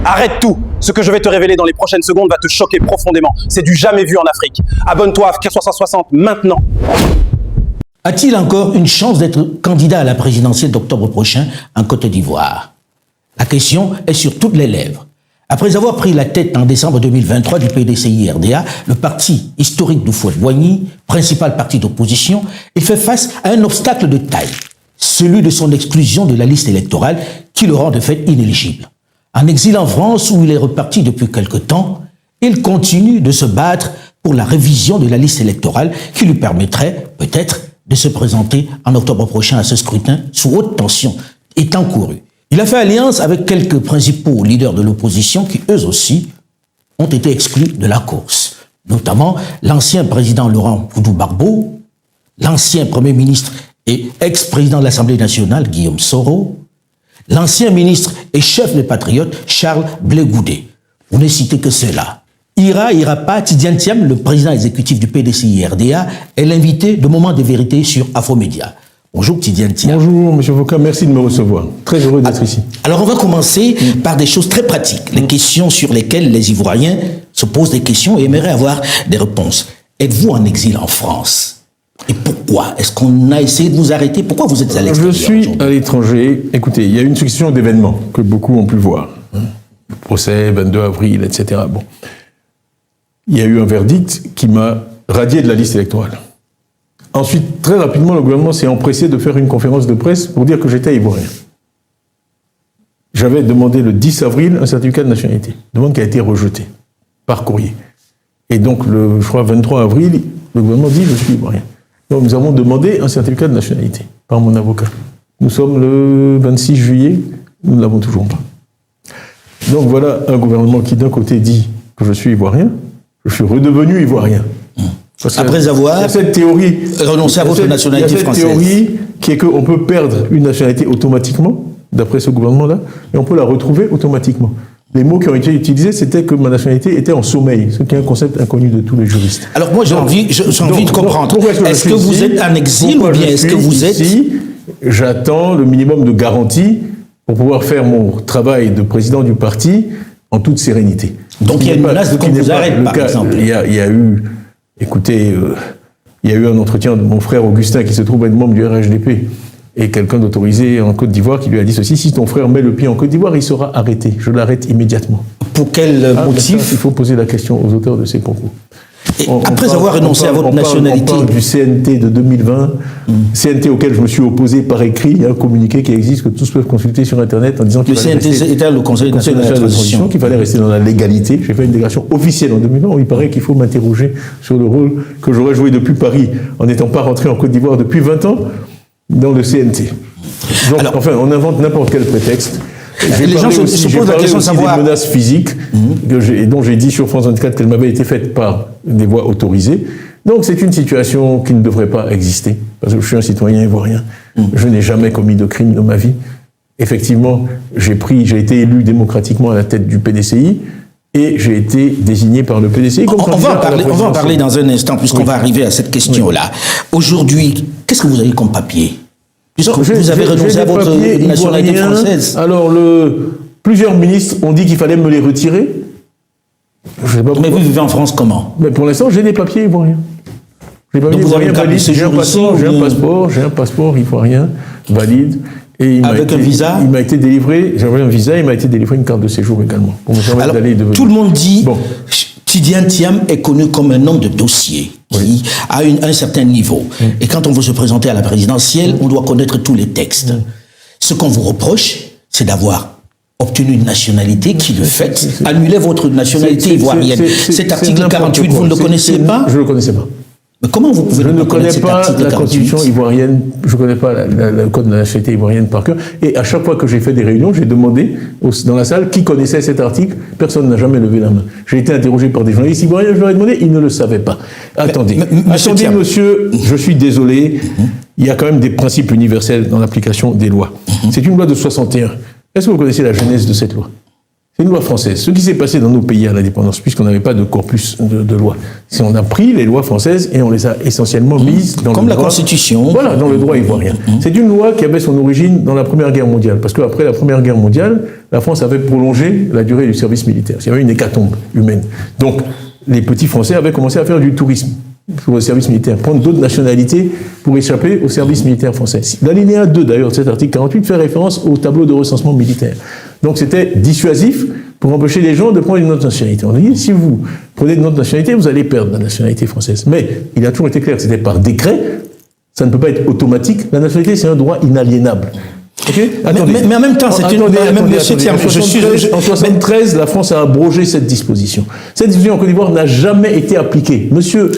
Arrête tout. Ce que je vais te révéler dans les prochaines secondes va te choquer profondément. C'est du jamais vu en Afrique. Abonne-toi à Africa 360 maintenant. A-t-il encore une chance d'être candidat à la présidentielle d'octobre prochain en Côte d'Ivoire? La question est sur toutes les lèvres. Après avoir pris la tête en décembre 2023 du PDCI-RDA, le parti historique d'Houphouët-Boigny, principal parti d'opposition, il fait face à un obstacle de taille, celui de son exclusion de la liste électorale qui le rend de fait inéligible. En exil en France, où il est reparti depuis quelque temps, il continue de se battre pour la révision de la liste électorale qui lui permettrait, peut-être, de se présenter en octobre prochain à ce scrutin sous haute tension étant couru. Il a fait alliance avec quelques principaux leaders de l'opposition qui, eux aussi, ont été exclus de la course. Notamment l'ancien président Laurent Gbagbo, l'ancien premier ministre et ex-président de l'Assemblée nationale Guillaume Soro, l'ancien ministre et chef des Patriotes Charles Blé Goudé. On ne cité que cela. Ira pas, Tidiane Thiam, le président exécutif du PDCI-RDA, est l'invité de Moment de vérité sur Afromédia. Bonjour Tidiane Thiam. Bonjour M. Foucault, merci de me recevoir. Très heureux d'être ici. Alors on va commencer par des choses très pratiques, les questions sur lesquelles les Ivoiriens se posent des questions et aimeraient avoir des réponses. Êtes-vous en exil en France? Et pourquoi? Est-ce qu'on a essayé de vous arrêter? Pourquoi vous êtes à l'extérieur? Je suis à l'étranger. Écoutez, il y a une succession d'événements que beaucoup ont pu voir. Le procès, 22 avril, etc. Bon. Il y a eu un verdict qui m'a radié de la liste électorale. Ensuite, très rapidement, le gouvernement s'est empressé de faire une conférence de presse pour dire que j'étais ivoirien. J'avais demandé le 10 avril un certificat de nationalité, demande qui a été rejetée par courrier. Et donc, je crois, 23 avril, le gouvernement dit « je suis ivoirien ». Donc, nous avons demandé un certificat de nationalité par mon avocat. Nous sommes le 26 juillet, nous ne l'avons toujours pas. Donc, voilà un gouvernement qui, d'un côté, dit que je suis ivoirien, je suis redevenu ivoirien. Parce après avoir cette théorie, renoncé à votre nationalité française. Il y a cette théorie qui est qu'on peut perdre une nationalité automatiquement, d'après ce gouvernement-là, et on peut la retrouver automatiquement. Les mots qui ont été utilisés, c'était que ma nationalité était en sommeil, ce qui est un concept inconnu de tous les juristes. Alors moi, j'ai envie de comprendre. Est-ce que vous êtes en exil ou bien est-ce que vous êtes... Ici, j'attends le minimum de garantie pour pouvoir faire mon travail de président du parti en toute sérénité. Donc il y a une menace qu'on vous arrête, par exemple. Il y a eu... Écoutez, il y a eu un entretien de mon frère Augustin qui se trouve être membre du RHDP et quelqu'un d'autorisé en Côte d'Ivoire qui lui a dit ceci: si ton frère met le pied en Côte d'Ivoire, il sera arrêté. Je l'arrête immédiatement. Pour quel motif? Il faut poser la question aux auteurs de ces propos. Après avoir renoncé à votre nationalité... On parle du CNT de 2020, CNT auquel je me suis opposé par écrit, il y a un communiqué qui existe que tous peuvent consulter sur Internet en disant qu'il fallait rester... était le Conseil national de transition, qu'il fallait rester dans la légalité. J'ai fait une déclaration officielle en 2020 où il paraît qu'il faut m'interroger sur le rôle que j'aurais joué depuis Paris en n'étant pas rentré en Côte d'Ivoire depuis 20 ans dans le CNT. Donc, alors, enfin, on invente n'importe quel prétexte. Les gens se posent la question de savoir... des menaces physiques dont j'ai dit sur France 24 qu'elles m'avaient été faites par des voies autorisées. Donc c'est une situation qui ne devrait pas exister, parce que je suis un citoyen ivoirien. Je n'ai jamais commis de crime dans ma vie. Effectivement, j'ai été élu démocratiquement à la tête du PDCI, et j'ai été désigné par le PDCI comme candidat à la présidentielle. On va en parler dans un instant, puisqu'on va arriver à cette question-là. Aujourd'hui, qu'est-ce que vous avez comme papier? Puisque vous avez renoncé à votre nationalité française. Alors, plusieurs ministres ont dit qu'il fallait me les retirer. Je sais pas pourquoi. Mais vous vivez en France comment? Mais pour l'instant, j'ai des papiers ivoiriens. J'ai des papiers ivoiriens valides. J'ai un passeport ivoirien valide. Et avec un visa? Il m'a été délivré, j'avais un visa, il m'a été délivré une carte de séjour également. Pour me permettre d'aller et de venir. Tout le monde dit... Bon. Tidiane Thiam est connu comme un homme de dossier qui a un certain niveau. Et quand on veut se présenter à la présidentielle, on doit connaître tous les textes. Ce qu'on vous reproche, c'est d'avoir obtenu une nationalité qui, de fait, annulait votre nationalité ivoirienne. Cet article 48, vous ne le connaissez pas? Je ne le connaissais pas. Mais comment vous pouvez Je ne connais pas la constitution ivoirienne, je ne connais pas le code de la nationalité ivoirienne par cœur. Et à chaque fois que j'ai fait des réunions, j'ai demandé dans la salle qui connaissait cet article. Personne n'a jamais levé la main. J'ai été interrogé par des journalistes ivoiriens, je leur ai demandé, ils ne le savaient pas. Attendez, monsieur, je suis désolé, il y a quand même des principes universels dans l'application des lois. C'est une loi de 61. Est-ce que vous connaissez la genèse de cette loi? C'est une loi française. Ce qui s'est passé dans nos pays à l'indépendance, puisqu'on n'avait pas de corpus de loi, c'est on a pris les lois françaises et on les a essentiellement mises dans comme le la droit. Constitution. Voilà, dans le droit ivoirien. C'est une loi qui avait son origine dans la Première Guerre mondiale, parce qu'après la Première Guerre mondiale, la France avait prolongé la durée du service militaire. Il y avait une hécatombe humaine. Donc, les petits Français avaient commencé à faire du tourisme pour le service militaire, prendre d'autres nationalités pour échapper au service militaire français. L'alinéa 2, d'ailleurs, de cet article 48 fait référence au tableau de recensement militaire. Donc c'était dissuasif pour empêcher les gens de prendre une autre nationalité. On a dit, si vous prenez une autre nationalité, vous allez perdre la nationalité française. Mais il a toujours été clair que c'était par décret, ça ne peut pas être automatique. La nationalité, c'est un droit inaliénable. Okay, mais en même temps, c'est une... En 73, la France a abrogé cette disposition. Cette disposition en Côte d'Ivoire n'a jamais été appliquée. Monsieur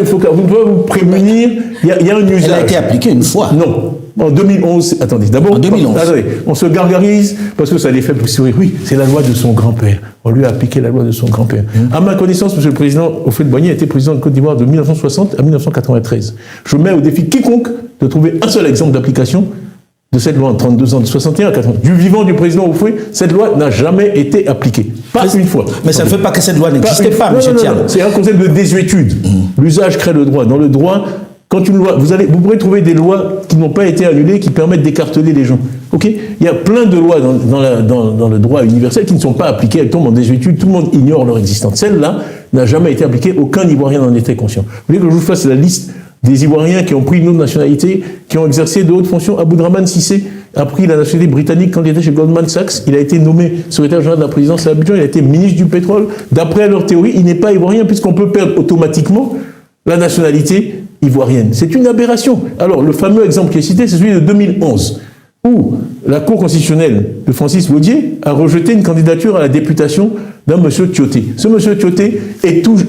Foucault, vous devez vous prémunir, il y a un usage. Elle a été appliquée une fois. Non. En 2011, attendez, d'abord, en 2011. Attendez, on se gargarise parce que ça les fait plus sourire. Oui, c'est la loi de son grand-père. On lui a appliqué la loi de son grand-père. À ma connaissance, Monsieur le Président Houphouët-Boigny a été président de Côte d'Ivoire de 1960 à 1993. Je mets au défi quiconque de trouver un seul exemple d'application de cette loi en 32 ans, de 61 à 80. Du vivant du président Houphouët, cette loi n'a jamais été appliquée. Pas une fois. Mais ça ne fait pas que cette loi n'existait pas, M. Thiam. C'est un concept de désuétude. L'usage crée le droit. Dans le droit, quand une loi, vous pourrez trouver des lois qui n'ont pas été annulées, qui permettent d'écarteler les gens. Ok ? Il y a plein de lois dans le droit universel qui ne sont pas appliquées, elles tombent en désuétude, tout le monde ignore leur existence. Celle-là n'a jamais été appliquée, aucun Ivoirien n'en était conscient. Vous voulez que je vous fasse la liste des Ivoiriens qui ont pris une autre nationalité, qui ont exercé de hautes fonctions? Aboudrahmane Cissé a pris la nationalité britannique quand il était chez Goldman Sachs. Il a été nommé secrétaire général de la présidence à Abidjan, il a été ministre du pétrole. D'après leur théorie, il n'est pas ivoirien puisqu'on peut perdre automatiquement la nationalité ivoirienne. C'est une aberration. Alors, le fameux exemple qui est cité, c'est celui de 2011, où la Cour constitutionnelle de Francis Waudier a rejeté une candidature à la députation d'un monsieur Tioté. Ce monsieur Tioté,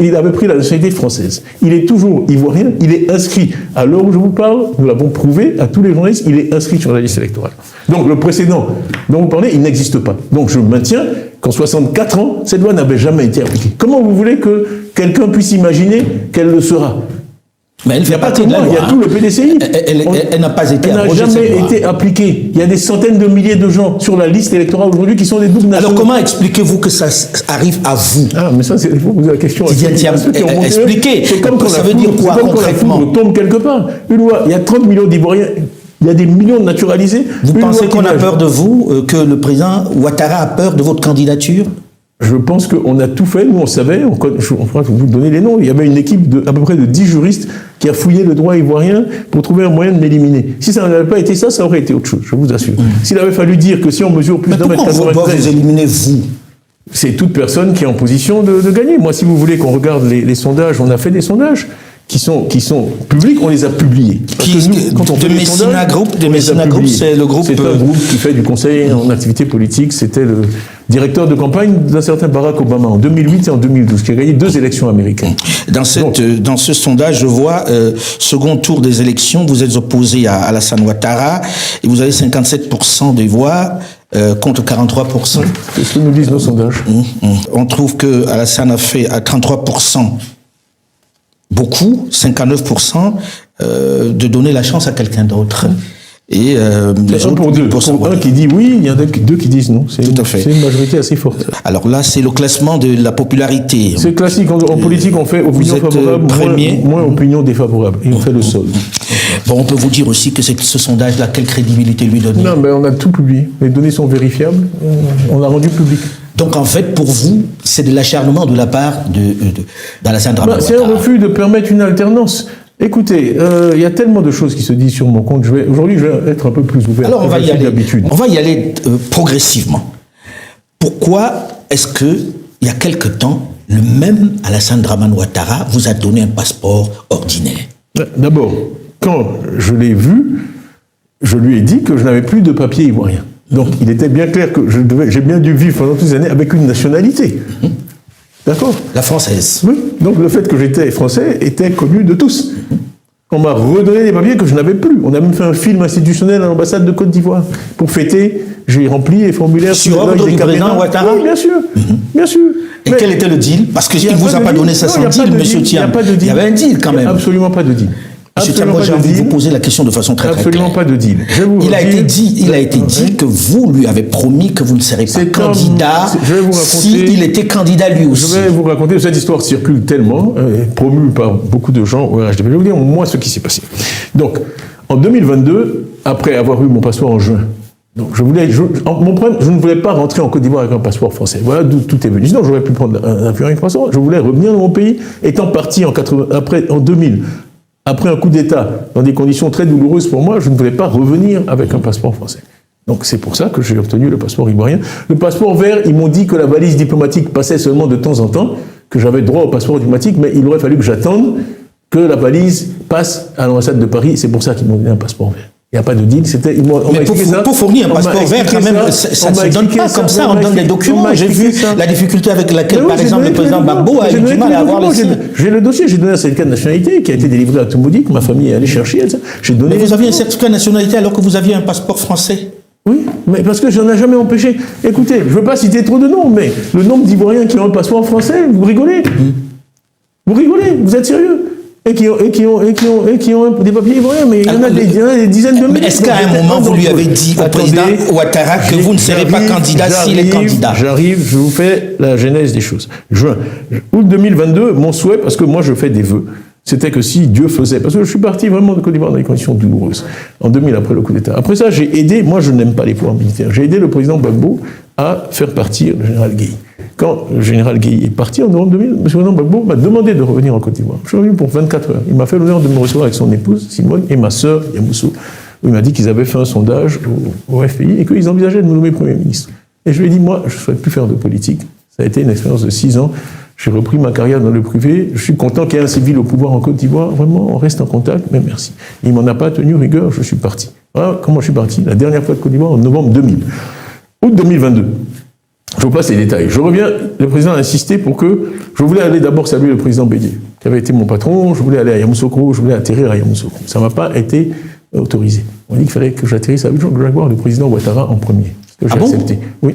il avait pris la nationalité française. Il est toujours ivoirien, il est inscrit, à l'heure où je vous parle, nous l'avons prouvé à tous les journalistes, il est inscrit sur la liste électorale. Donc le précédent dont vous parlez, il n'existe pas. Donc je maintiens qu'en 64 ans, cette loi n'avait jamais été appliquée. Comment vous voulez que quelqu'un puisse imaginer qu'elle le sera ? Mais elle fait partie de la loi. Il y a tout le PDCI. Elle n'a pas été abrogée. Elle n'a jamais été appliquée. Il y a des centaines de milliers de gens sur la liste électorale aujourd'hui qui sont des doubles nationaux. Alors comment expliquez-vous que ça arrive à vous? Ah, mais ça, il faut poser la question à ceux qui ont monté. Expliquez. C'est comme quand ça veut dire quoi concrètement? La foudre tombe quelque part. Une loi, il y a 30 millions d'Ivoiriens. Il y a des millions de naturalisés. Vous pensez qu'on a peur de vous, que le président Ouattara a peur de votre candidature? Je pense qu'on a tout fait, nous on savait, on pourra vous donner les noms, il y avait une équipe à peu près de 10 juristes qui a fouillé le droit ivoirien pour trouver un moyen de m'éliminer. Si ça n'avait pas été ça, ça aurait été autre chose, je vous assure. S'il avait fallu dire que si on mesure plus d'un mètre 93... Mais pourquoi on vous éliminer, vous? C'est toute personne qui est en position de gagner. Moi, si vous voulez qu'on regarde les sondages, on a fait des sondages qui sont publics, on les a publiés. De Messina Group, c'est le groupe... C'est un groupe qui fait du conseil en activité politique, c'était le directeur de campagne d'un certain Barack Obama en 2008 et en 2012, qui a gagné 2 élections américaines. Dans ce sondage, je vois, second tour des élections, vous êtes opposé à Alassane Ouattara et vous avez 57% des voix contre 43%. C'est ce que nous disent nos sondages. On trouve que Alassane a fait à 33% beaucoup, 59%, de donner la chance à quelqu'un d'autre. Et les autres pour 2. Pour un qui dit oui, il y en a 2 qui disent non. C'est une majorité assez forte. Alors là, c'est le classement de la popularité. C'est classique. En politique, on fait opinion favorable, moins opinion défavorable. Et on fait le sol. Bon, on peut vous dire aussi que ce sondage-là, quelle crédibilité lui donner? Non, mais on a tout publié. Les données sont vérifiables. On l'a rendu public. Donc en fait, pour vous, c'est de l'acharnement de la part d'Alassane Dramane Ouattara. C'est un refus de permettre une alternance. Écoutez, il y a tellement de choses qui se disent sur mon compte. Aujourd'hui, je vais être un peu plus ouvert. Alors on va y aller progressivement. Pourquoi est-ce que il y a quelque temps, le même Alassane Dramane Ouattara vous a donné un passeport ordinaire? D'abord, quand je l'ai vu, je lui ai dit que je n'avais plus de papier ivoirien. Donc il était bien clair que j'ai bien dû vivre pendant toutes ces années avec une nationalité. D'accord ? La française. Oui. Donc le fait que j'étais français était connu de tous. On m'a redonné des papiers que je n'avais plus. On a même fait un film institutionnel à l'ambassade de Côte d'Ivoire. Pour fêter, j'ai rempli les formulaires... Sur ordre du président Ouattara ? Oui, bien sûr. Bien sûr. Et quel était le deal? Parce qu'il ne vous a pas donné 500 deals, M. Thiam. Il y avait un deal quand même. Absolument pas de deal. Monsieur Thiambo, j'ai envie de vous poser la question de façon très claire. Absolument pas de deal. Il a été dit que vous lui avez promis que vous ne serez pas candidat s'il était candidat lui aussi. Je vais vous raconter, cette histoire circule tellement, promue par beaucoup de gens au RHDP. Je vais vous dire moi ce qui s'est passé. Donc, en 2022, après avoir eu mon passeport en juin, donc mon problème, je ne voulais pas rentrer en Côte d'Ivoire avec un passeport français. Voilà d'où tout est venu. Sinon, j'aurais pu prendre un avion avec un passeport. Je voulais revenir dans mon pays, étant parti en 2000. Après un coup d'État, dans des conditions très douloureuses pour moi, je ne voulais pas revenir avec un passeport français. Donc c'est pour ça que j'ai obtenu le passeport ivoirien. Le passeport vert, ils m'ont dit que la valise diplomatique passait seulement de temps en temps, que j'avais droit au passeport diplomatique, mais il aurait fallu que j'attende que la valise passe à l'ambassade de Paris. C'est pour ça qu'ils m'ont donné un passeport vert. Il n'y a pas de deal, mais pour fournir un passeport vert, quand même, ça ne se donne pas comme ça, on donne des documents. J'ai vu la difficulté avec laquelle, par exemple, le président Gbagbo a eu du mal à avoir le signe. J'ai le dossier, j'ai donné un certificat de nationalité qui a été délivré à Toumoudi, que ma famille est allée chercher. Mais vous aviez un certificat de nationalité alors que vous aviez un passeport français? Oui, mais parce que je n'en ai jamais empêché. Écoutez, je ne veux pas citer trop de noms, mais le nombre d'Ivoiriens qui ont un passeport français, vous rigolez. Vous rigolez, vous êtes sérieux? Et qui ont des papiers ivoiriens, mais il y en a des dizaines de milliers. Est-ce qu'à un moment, vous lui avez dit au président Ouattara que vous ne serez pas candidat s'il est candidat? J'arrive, je vous fais la genèse des choses. Août 2022, mon souhait, parce que moi je fais des vœux, c'était que si Dieu faisait, parce que je suis parti vraiment de Côte d'Ivoire dans des conditions douloureuses, en 2000 après le coup d'État. Après ça, j'ai aidé, moi je n'aime pas les pouvoirs militaires, j'ai aidé le président Gbagbo à faire partir le général Guèye. Quand le général Guèye est parti en novembre 2000, M. Gbagbo m'a demandé de revenir en Côte d'Ivoire. Je suis revenu pour 24 heures. Il m'a fait l'honneur de me recevoir avec son épouse, Simone, et ma sœur, Yamousso. Il m'a dit qu'ils avaient fait un sondage au FPI et qu'ils envisageaient de me nommer Premier ministre. Et je lui ai dit, moi, je ne souhaite plus faire de politique. Ça a été une expérience de 6 ans. J'ai repris ma carrière dans le privé. Je suis content qu'il y ait un civil au pouvoir en Côte d'Ivoire. Vraiment, on reste en contact, mais merci. Il ne m'en a pas tenu rigueur, je suis parti. Voilà comment je suis parti. La dernière fois de Côte d'Ivoire, en novembre 2000. Août 2022. Je vous passe les détails. Je reviens, le président a insisté pour que... Je voulais aller d'abord saluer le président Bédié, qui avait été mon patron. Je voulais aller à Yamoussoukro, je voulais atterrir à Yamoussoukro. Ça ne m'a pas été autorisé. On dit qu'il fallait que j'atterrisse à Abidjan, que j'aille voir le président Ouattara en premier. Que j'ai accepté. Oui.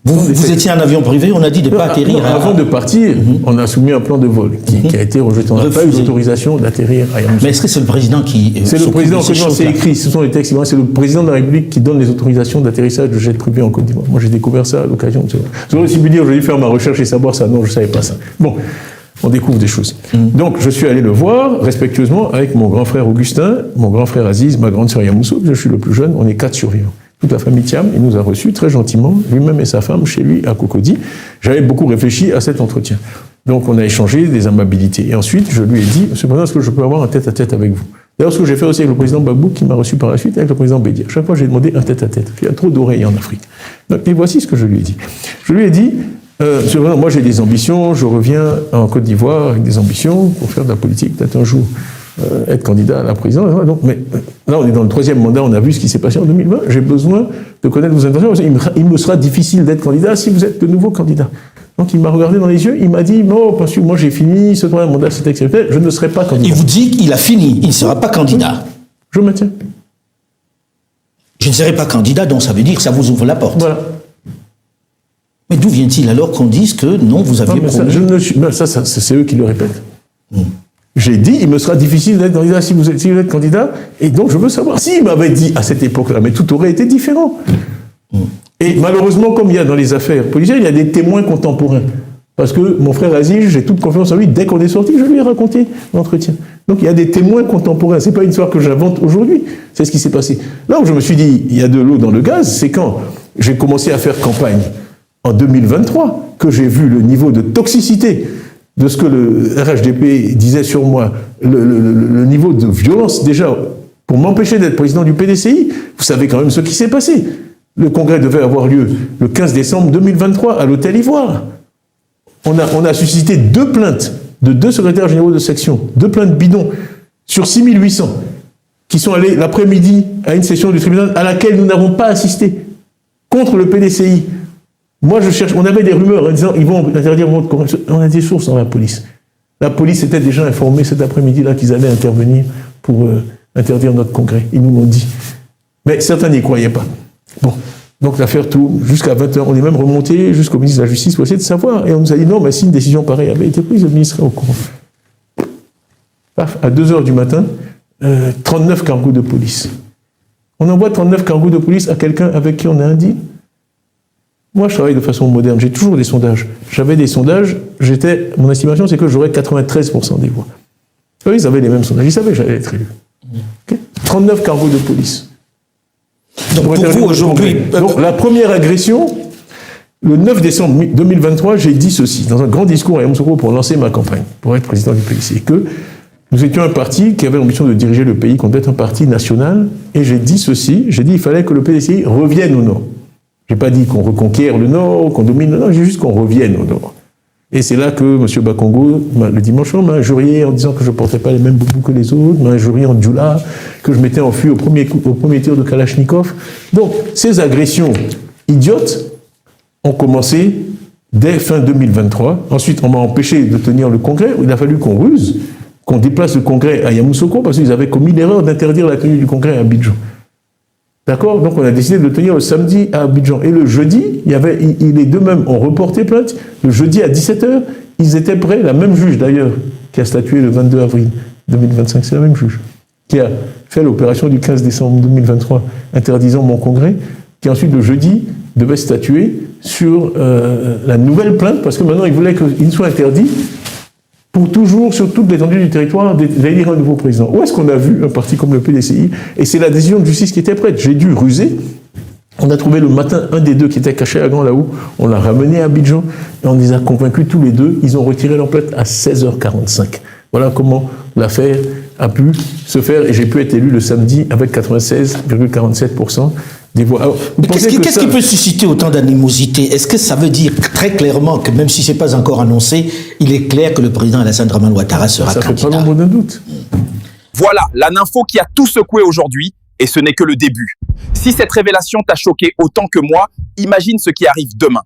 Vous étiez un avion privé, on a dit de ne pas atterrir non, avant de partir, on a soumis un plan de vol qui a été rejeté. On n'a pas eu d'autorisation d'atterrir à Yamoussoukro. Mais est-ce que c'est le président qui... C'est le président, c'est écrit, ce sont les textes, c'est le président de la République qui donne les autorisations d'atterrissage de jets privés en Côte d'Ivoire. Moi, j'ai découvert ça à l'occasion de ça. J'aurais aussi pu dire, j'ai dû faire ma recherche et savoir ça. Non, je ne savais pas ça. Bon, on découvre des choses. Donc, je suis allé le voir, respectueusement, avec mon grand frère Augustin, mon grand frère Aziz, ma grande sœur Yamousso, je suis le plus jeune, on est 4 survivants. Toute la famille Thiam, il nous a reçus très gentiment, lui-même et sa femme, chez lui à Cocody. J'avais beaucoup réfléchi à cet entretien. Donc on a échangé des amabilités. Et ensuite, je lui ai dit, Monsieur le Président, est-ce que je peux avoir un tête-à-tête avec vous? D'ailleurs, ce que j'ai fait aussi avec le président Gbagbo, qui m'a reçu par la suite, avec le président Bédié. Chaque fois, j'ai demandé un tête-à-tête. Il y a trop d'oreilles en Afrique. Donc, et voici ce que je lui ai dit. Je lui ai dit, Monsieur le Président, moi j'ai des ambitions, je reviens en Côte d'Ivoire avec des ambitions pour faire de la politique, peut-être un jour. Être candidat à la présidence. Donc, mais là, on est dans le 3e mandat, on a vu ce qui s'est passé en 2020. J'ai besoin de connaître vos intentions. Il me sera difficile d'être candidat si vous êtes de nouveau candidat. Donc, il m'a regardé dans les yeux, il m'a dit, non, parce que moi j'ai fini, ce 3e mandat, c'est exceptionnel, je ne serai pas candidat. Il vous dit qu'il a fini, il ne sera pas candidat. Je maintiens. Je ne serai pas candidat, donc ça veut dire que ça vous ouvre la porte. Voilà. Mais d'où vient-il alors qu'on dise que non, vous aviez promis? Ça, c'est eux qui le répètent. J'ai dit, il me sera difficile d'être candidat si vous êtes candidat, et donc je veux savoir. S'il m'avait dit à cette époque-là, mais tout aurait été différent. Et malheureusement, comme il y a dans les affaires policières, il y a des témoins contemporains. Parce que mon frère Aziz, j'ai toute confiance en lui, dès qu'on est sorti, je lui ai raconté l'entretien. Donc il y a des témoins contemporains, c'est pas une histoire que j'invente aujourd'hui, c'est ce qui s'est passé. Là où je me suis dit, il y a de l'eau dans le gaz, c'est quand j'ai commencé à faire campagne en 2023, que j'ai vu le niveau de toxicité de ce que le RHDP disait sur moi, le niveau de violence déjà, pour m'empêcher d'être président du PDCI, vous savez quand même ce qui s'est passé. Le congrès devait avoir lieu le 15 décembre 2023 à l'Hôtel Ivoire. On a suscité 2 plaintes de 2 secrétaires généraux de section, 2 plaintes bidons sur 6800, qui sont allés l'après-midi à une session du tribunal à laquelle nous n'avons pas assisté, contre le PDCI. Moi, on avait des rumeurs en disant ils vont interdire votre corruption. On a des sources dans la police. La police était déjà informée cet après-midi-là qu'ils allaient intervenir pour interdire notre congrès. Ils nous l'ont dit. Mais certains n'y croyaient pas. Bon. Donc l'affaire tourne jusqu'à 20h. On est même remonté jusqu'au ministre de la Justice pour essayer de savoir. Et on nous a dit non, mais si une décision pareille avait été prise, le ministre serait au courant. Paf, à 2h du matin, 39 cargos de police. On envoie 39 cargos de police à quelqu'un avec qui on a un deal. Moi, je travaille de façon moderne. J'ai toujours des sondages. J'avais des sondages. Mon estimation, c'est que j'aurais 93% des voix. Eux, ils avaient les mêmes sondages. Ils savaient que j'allais être élu. Okay. 39 cargos de police. Donc, pour vous, aujourd'hui... Donc, la première agression, le 9 décembre 2023, j'ai dit ceci, dans un grand discours à Yamoussoukro pour lancer ma campagne, pour être président du PDC, que nous étions un parti qui avait l'ambition de diriger le pays, qu'on devait être un parti national, et j'ai dit ceci, j'ai dit qu'il fallait que le PDCI revienne au Nord. J'ai pas dit qu'on reconquiert le Nord, qu'on domine le Nord, j'ai juste qu'on revienne au Nord. Et c'est là que M. Bakongo, le dimanche soir, m'a injurié en disant que je ne portais pas les mêmes boubous que les autres, m'a injurié en djoula, que je m'étais enfui au premier tir de Kalachnikov. Donc, ces agressions idiotes ont commencé dès fin 2023. Ensuite, on m'a empêché de tenir le congrès. Il a fallu qu'on ruse, qu'on déplace le congrès à Yamoussoukro parce qu'ils avaient commis l'erreur d'interdire la tenue du congrès à Abidjan. D'accord? Donc on a décidé de le tenir le samedi à Abidjan. Et le jeudi, les deux mêmes ont reporté plainte. Le jeudi à 17h, ils étaient prêts. La même juge d'ailleurs, qui a statué le 22 avril 2025, c'est la même juge, qui a fait l'opération du 15 décembre 2023, interdisant mon congrès, qui ensuite le jeudi devait statuer sur la nouvelle plainte, parce que maintenant il voulait qu'il soit interdit pour toujours, sur toute l'étendue du territoire, d'élire un nouveau président. Où est-ce qu'on a vu un parti comme le PDCI? Et c'est la décision de justice qui était prête. J'ai dû ruser. On a trouvé le matin un des deux qui était caché à Grand là-haut. On l'a ramené à Abidjan et on les a convaincus tous les deux. Ils ont retiré leur plainte à 16h45. Voilà comment l'affaire a pu se faire et j'ai pu être élu le samedi avec 96,47% des voix. Alors, qu'est-ce qui peut susciter autant d'animosité? Est-ce que ça veut dire très clairement que même si ce n'est pas encore annoncé, il est clair que le président Alassane Dramane Ouattara sera candidat? Ça fait pas l'ombre d'un doute. Voilà, la nympho qui a tout secoué aujourd'hui, et ce n'est que le début. Si cette révélation t'a choqué autant que moi, imagine ce qui arrive demain.